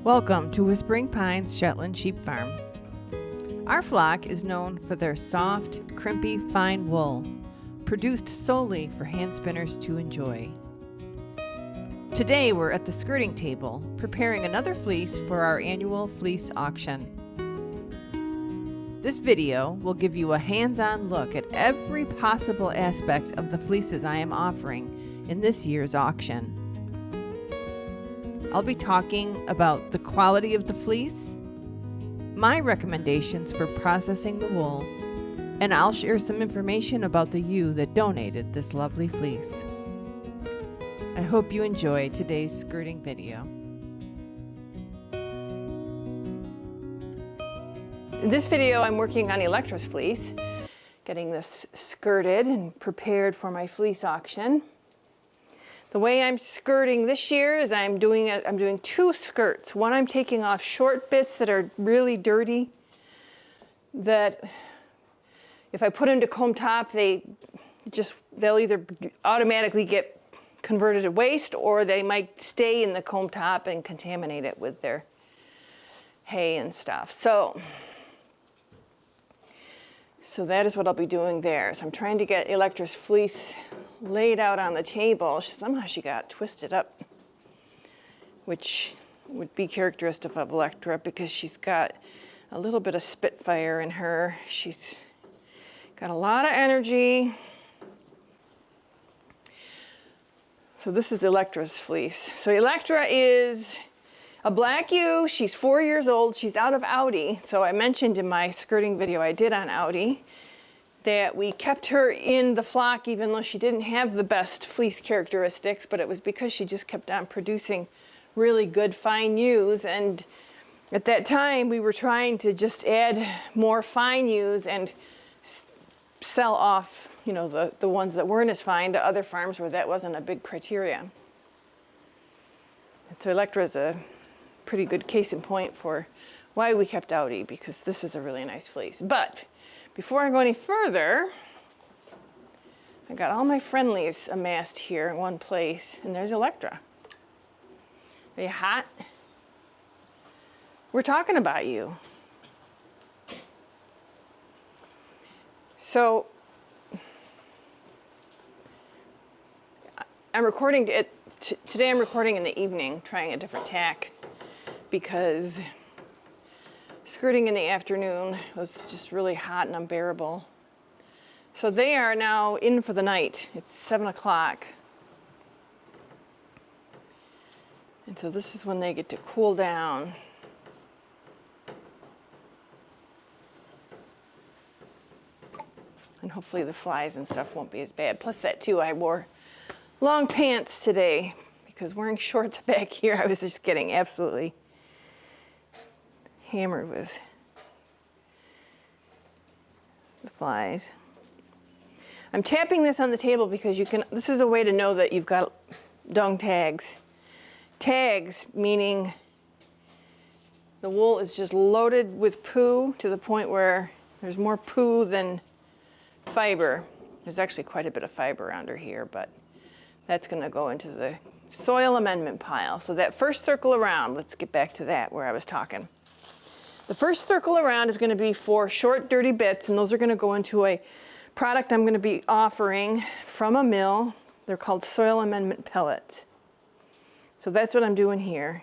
Welcome to Whispering Pines Shetland Sheep Farm. Our flock is known for their soft, crimpy, fine wool, produced solely for hand spinners to enjoy. Today we're at the skirting table, preparing another fleece for our annual fleece auction. This video will give you a hands-on look at every possible aspect of the fleeces I am offering in this year's auction. I'll be talking about the quality of the fleece, my recommendations for processing the wool, and I'll share some information about the ewe that donated this lovely fleece. I hope you enjoy today's skirting video. In this video, I'm working on Elektra's fleece, getting this skirted and prepared for my fleece auction. The way I'm skirting this year is I'm doing two skirts. One, I'm taking off short bits that are really dirty, that if I put into comb top, they'll either automatically get converted to waste, or they might stay in the comb top and contaminate it with their hay and stuff. So that is what I'll be doing there. So I'm trying to get Elektra's fleece laid out on the table. Somehow she got twisted up, which would be characteristic of Elektra because she's got a little bit of spitfire in her. She's got a lot of energy. So this is Elektra's fleece. So Elektra is a black ewe. She's 4 years old. She's out of Audi. So I mentioned in my skirting video I did on Audi that we kept her in the flock even though she didn't have the best fleece characteristics, but it was because she just kept on producing really good fine ewes. And at that time we were trying to just add more fine ewes and sell off, you know, the ones that weren't as fine to other farms where that wasn't a big criteria. And so Elektra is a pretty good case in point for why we kept Audi, because this is a really nice fleece. But before I go any further, I got all my friendlies amassed here in one place, and there's Elektra. Are you hot? We're talking about you. So I'm recording it today. I'm recording in the evening, trying a different tack, because skirting in the afternoon was just really hot and unbearable. So they are now in for the night. It's 7 o'clock. And so this is when they get to cool down. And hopefully the flies and stuff won't be as bad. Plus that too, I wore long pants today because wearing shorts back here, I was just getting absolutely hammered with the flies. I'm tapping this on the table because this is a way to know that you've got dung tags. Tags meaning the wool is just loaded with poo to the point where there's more poo than fiber. There's actually quite a bit of fiber under here, but that's going to go into the soil amendment pile. So that first circle around, let's get back to that where I was talking. The first circle around is going to be for short, dirty bits, and those are going to go into a product I'm going to be offering from a mill. They're called soil amendment pellets. So that's what I'm doing here.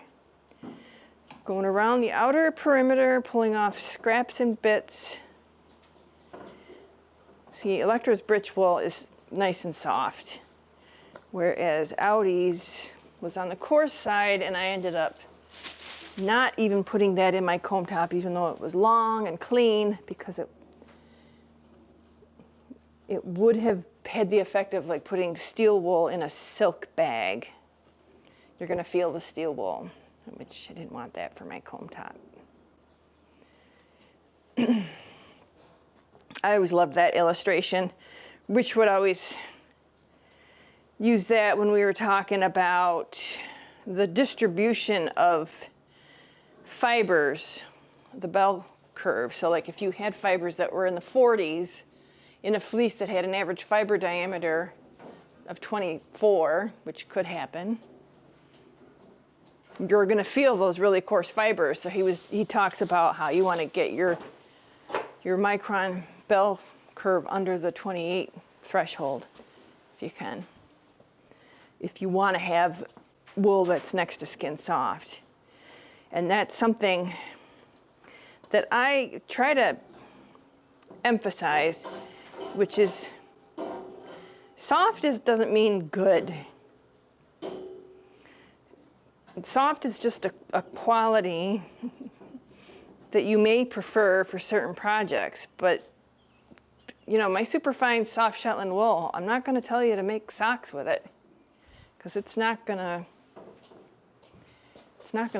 Going around the outer perimeter, pulling off scraps and bits. See, Elektra's britch wool is nice and soft, whereas Audi's was on the coarse side, and I ended up not even putting that in my comb top, even though it was long and clean, because it would have had the effect of like putting steel wool in a silk bag. You're going to feel the steel wool, which I didn't want that for my comb top. I always loved that illustration. Rich would always use that when we were talking about the distribution of fibers, the bell curve. So like if you had fibers that were in the 40s in a fleece that had an average fiber diameter of 24, which could happen, you're going to feel those really coarse fibers. So he talks about how you want to get your micron bell curve under the 28 threshold, if you can. If you want to have wool that's next to skin soft. And that's something that I try to emphasize, which is soft doesn't mean good. Soft is just a quality that you may prefer for certain projects, but you know, my superfine soft Shetland wool, I'm not going to tell you to make socks with it, because it's not going to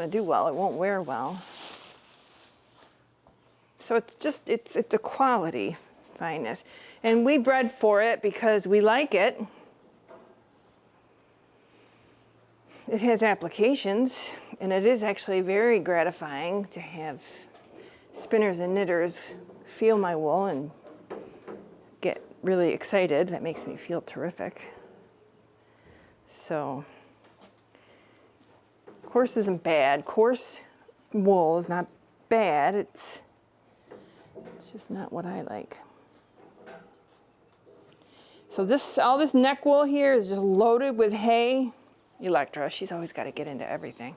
do well. It won't wear well. So it's a quality fineness, and we bred for it because we like it. It has applications, and it is actually very gratifying to have spinners and knitters feel my wool and get really excited. That makes me feel terrific. So, coarse isn't bad. Coarse wool is not bad. It's just not what I like. So all this neck wool here is just loaded with hay. Elektra, she's always got to get into everything.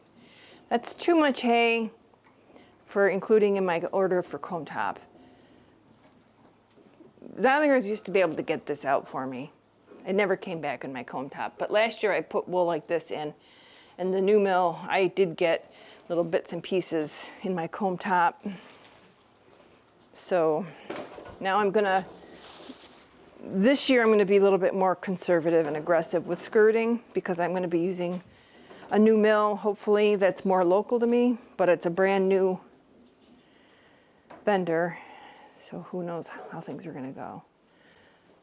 That's too much hay for including in my order for comb top. Zolingers used to be able to get this out for me. It never came back in my comb top. But last year I put wool like this in, and the new mill, I did get little bits and pieces in my comb top. So now this year I'm going to be a little bit more conservative and aggressive with skirting, because I'm going to be using a new mill, hopefully, that's more local to me, but it's a brand new vendor. So who knows how things are going to go.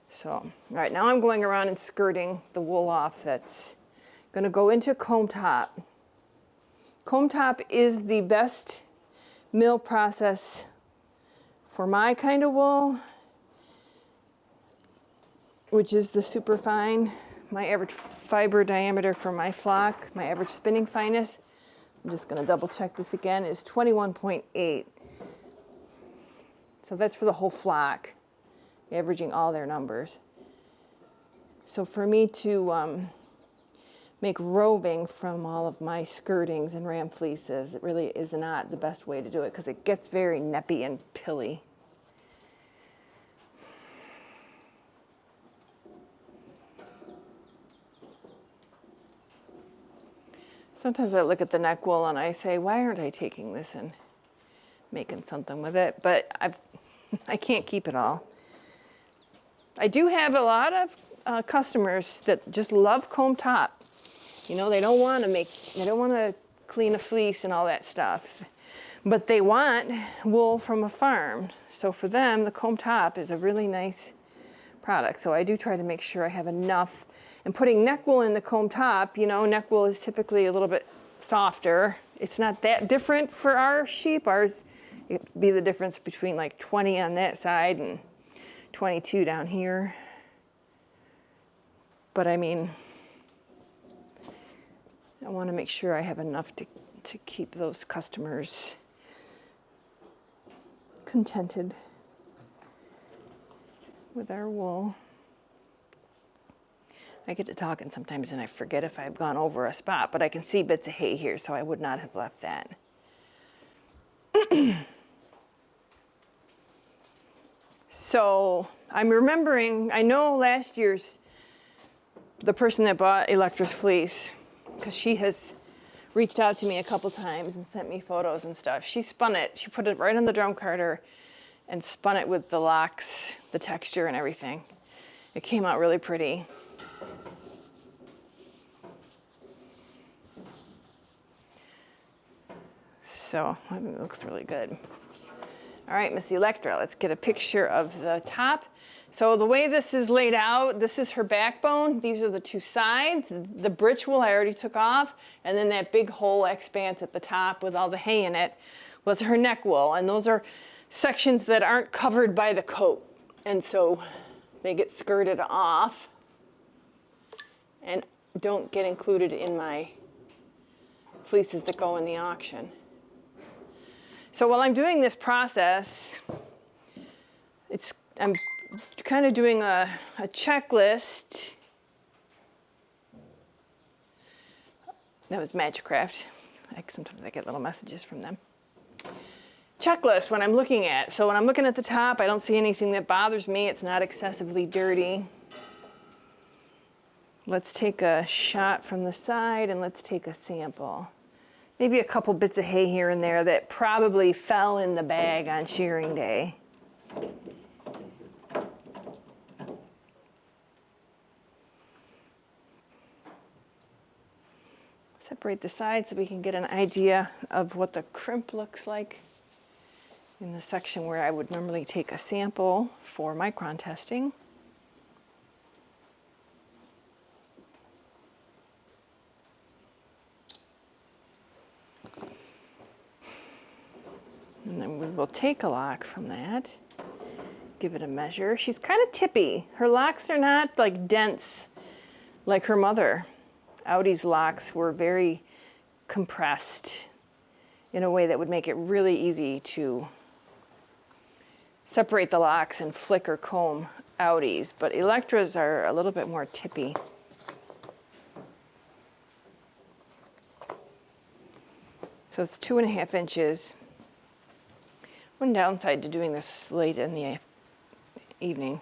So, all right, now I'm going around and skirting the wool off that's going to go into comb top. Comb top is the best mill process for my kind of wool, which is the super fine. My average fiber diameter for my flock, my average spinning fineness, I'm just going to double check this again, is 21.8. So that's for the whole flock, averaging all their numbers. So for me to make roving from all of my skirtings and ram fleeces, it really is not the best way to do it, because it gets very neppy and pilly. Sometimes I look at the neck wool and I say, why aren't I taking this and making something with it? But I can't keep it all. I do have a lot of customers that just love comb top. You know, they don't want to clean a fleece and all that stuff, but they want wool from a farm. So for them, the comb top is a really nice product. So I do try to make sure I have enough. And putting neck wool in the comb top, you know, neck wool is typically a little bit softer. It's not that different for our sheep. Ours, it'd be the difference between like 20 on that side and 22 down here. But I mean, I want to make sure I have enough to keep those customers contented with our wool. I get to talking sometimes and I forget if I've gone over a spot, but I can see bits of hay here, so I would not have left that. So I'm remembering, I know last year's, the person that bought Elektra's fleece, because she has reached out to me a couple times and sent me photos and stuff. She spun it, she put it right on the drum carder and spun it with the locks, the texture and everything. It came out really pretty. So I think it looks really good. All right, Miss Elektra, let's get a picture of the top. So the way this is laid out, this is her backbone. These are the two sides. The britch wool I already took off, and then that big whole expanse at the top with all the hay in it was her neck wool. And those are sections that aren't covered by the coat. And so they get skirted off and don't get included in my fleeces that go in the auction. So while I'm doing this process, I'm kind of doing a checklist. That was Magicraft. Sometimes I get little messages from them. Checklist when I'm looking at. So when I'm looking at the top, I don't see anything that bothers me. It's not excessively dirty. Let's take a shot from the side and let's take a sample. Maybe a couple bits of hay here and there that probably fell in the bag on shearing day. Separate the sides so we can get an idea of what the crimp looks like in the section where I would normally take a sample for micron testing. And then we will take a lock from that, give it a measure. She's kind of tippy. Her locks are not like dense like her mother. Audie's locks were very compressed in a way that would make it really easy to separate the locks and flick or comb Audie's, but Elektras are a little bit more tippy. So it's 2.5 inches. One downside to doing this late in the evening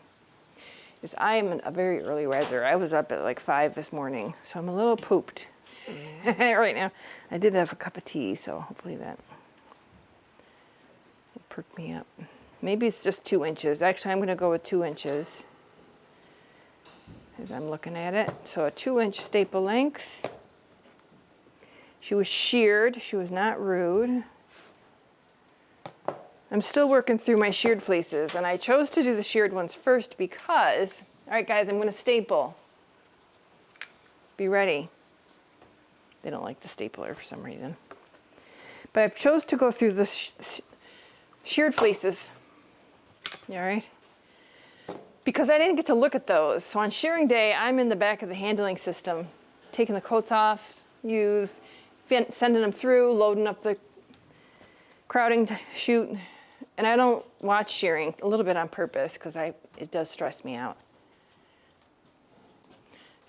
is I am a very early riser. I was up at like 5 this morning, so I'm a little pooped right now. I did have a cup of tea, so hopefully that will perk me up. Maybe it's just 2 inches. Actually, I'm going to go with 2 inches as I'm looking at it. So a 2-inch staple length. She was sheared. She was not rude. I'm still working through my sheared fleeces, and I chose to do the sheared ones first because, all right guys, I'm going to staple. Be ready. They don't like the stapler for some reason. But I chose to go through the sheared fleeces, all right? Because I didn't get to look at those. So on shearing day, I'm in the back of the handling system, taking the coats off, sending them through, loading up the crowding chute. And I don't watch shearing a little bit on purpose because it does stress me out.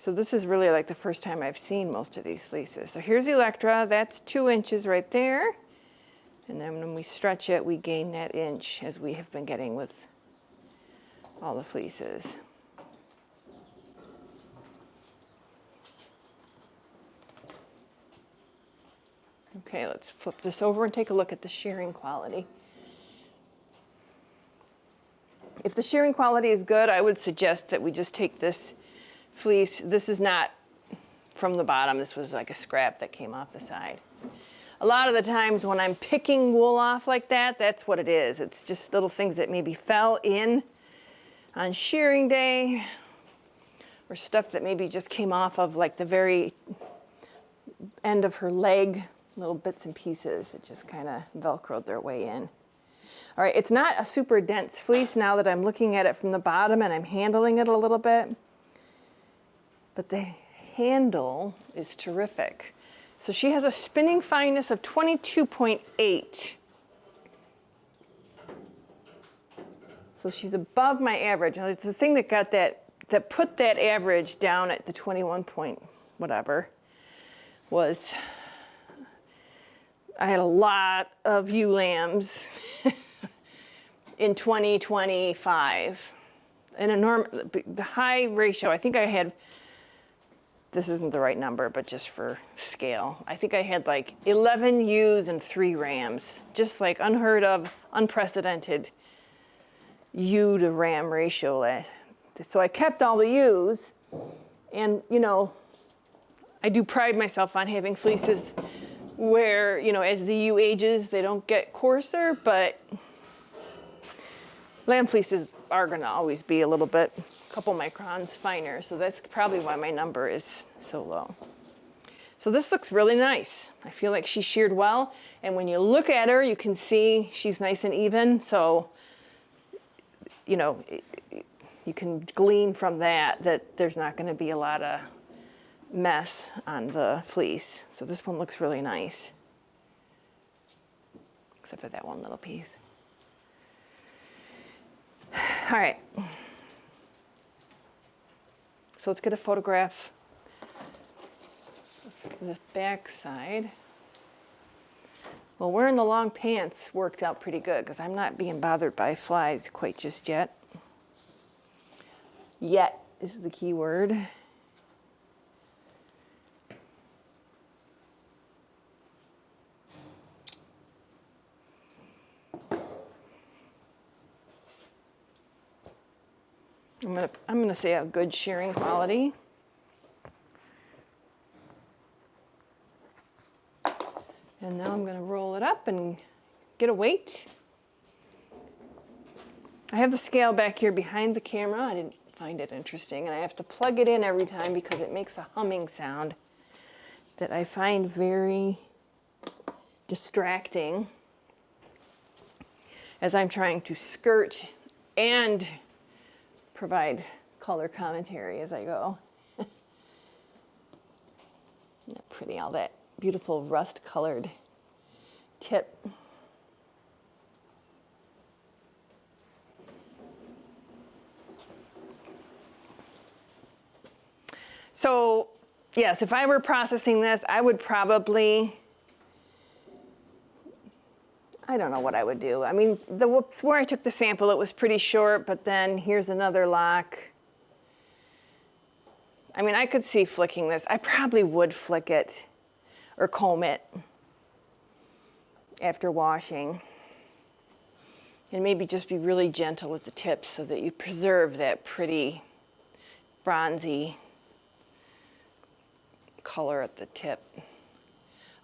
So this is really like the first time I've seen most of these fleeces. So here's Elektra, that's 2 inches right there. And then when we stretch it, we gain that inch as we have been getting with all the fleeces. Okay, let's flip this over and take a look at the shearing quality. If the shearing quality is good, I would suggest that we just take this fleece. This is not from the bottom. This was like a scrap that came off the side. A lot of the times when I'm picking wool off like that, that's what it is. It's just little things that maybe fell in on shearing day, or stuff that maybe just came off of like the very end of her leg, little bits and pieces that just kind of Velcroed their way in. All right, it's not a super dense fleece now that I'm looking at it from the bottom and I'm handling it a little bit, but the handle is terrific. So she has a spinning fineness of 22.8. So she's above my average. Now it's the thing that got that put that average down at the 21 point whatever was I had a lot of ewe lambs in 2025. The high ratio, I think I had, this isn't the right number, but just for scale, I think I had like 11 ewes and 3 rams, just like unheard of, unprecedented ewe to ram ratio. So I kept all the ewes, and you know, I do pride myself on having fleeces where, you know, as the ewe ages, they don't get coarser, but lamb fleeces are going to always be a little bit, a couple microns finer, so that's probably why my number is so low. So this looks really nice. I feel like she sheared well, and when you look at her, you can see she's nice and even, so, you know, you can glean from that there's not going to be a lot of mess on the fleece. So this one looks really nice, except for that one little piece. All right. So let's get a photograph of the back side. Well, wearing the long pants worked out pretty good because I'm not being bothered by flies quite just yet. Yet is the key word. I'm gonna say a good shearing quality. And now I'm going to roll it up and get a weight. I have the scale back here behind the camera. I didn't find it interesting. And I have to plug it in every time because it makes a humming sound that I find very distracting as I'm trying to skirt and provide color commentary as I go. Isn't that pretty, all that beautiful rust-colored tip. So, yes, if I were processing this, I would probably, I don't know what I would do. I mean, where I took the sample, it was pretty short, but then here's another lock. I mean, I could see flicking this. I probably would flick it or comb it after washing. And maybe just be really gentle with the tips so that you preserve that pretty bronzy color at the tip.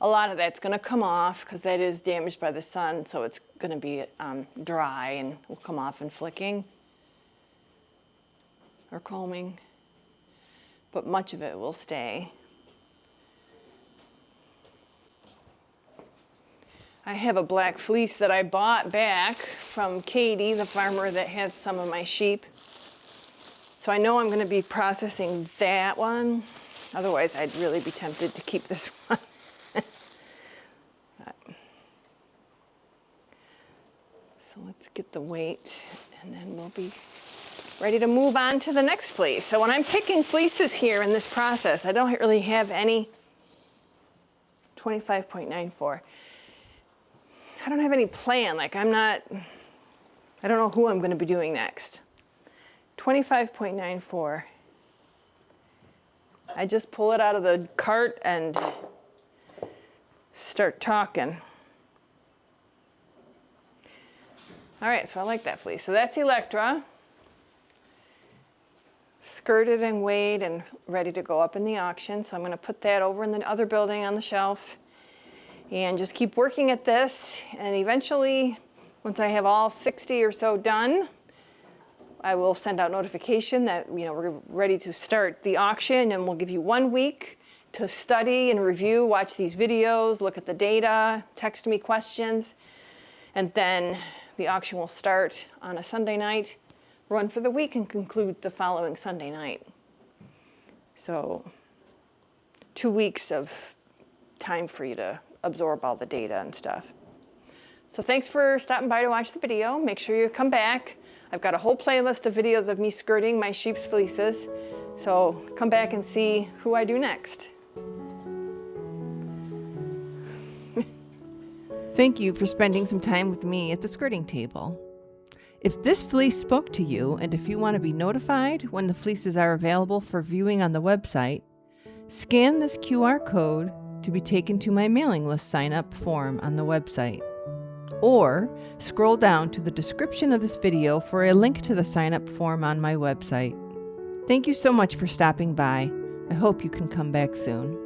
A lot of that's going to come off because that is damaged by the sun, so it's going to be dry and will come off in flicking or combing. But much of it will stay. I have a black fleece that I bought back from Katie, the farmer that has some of my sheep. So I know I'm going to be processing that one. Otherwise, I'd really be tempted to keep this one. So let's get the weight, and then we'll be ready to move on to the next fleece. So when I'm picking fleeces here in this process, I don't really have any 25.94. I don't have any plan. Like I don't know who I'm going to be doing next. 25.94. I just pull it out of the cart and start talking. All right, so I like that fleece. So that's Elektra. Skirted and weighed and ready to go up in the auction. So I'm going to put that over in the other building on the shelf and just keep working at this. And eventually, once I have all 60 or so done, I will send out notification that we're ready to start the auction, and we'll give you 1 week to study and review, watch these videos, look at the data, text me questions, and then the auction will start on a Sunday night, run for the week, and conclude the following Sunday night. So 2 weeks of time for you to absorb all the data and stuff. So thanks for stopping by to watch the video. Make sure you come back. I've got a whole playlist of videos of me skirting my sheep's fleeces. So come back and see who I do next. Thank you for spending some time with me at the skirting table. If this fleece spoke to you, and if you want to be notified when the fleeces are available for viewing on the website, scan this QR code to be taken to my mailing list sign-up form on the website. Or scroll down to the description of this video for a link to the sign-up form on my website. Thank you so much for stopping by. I hope you can come back soon.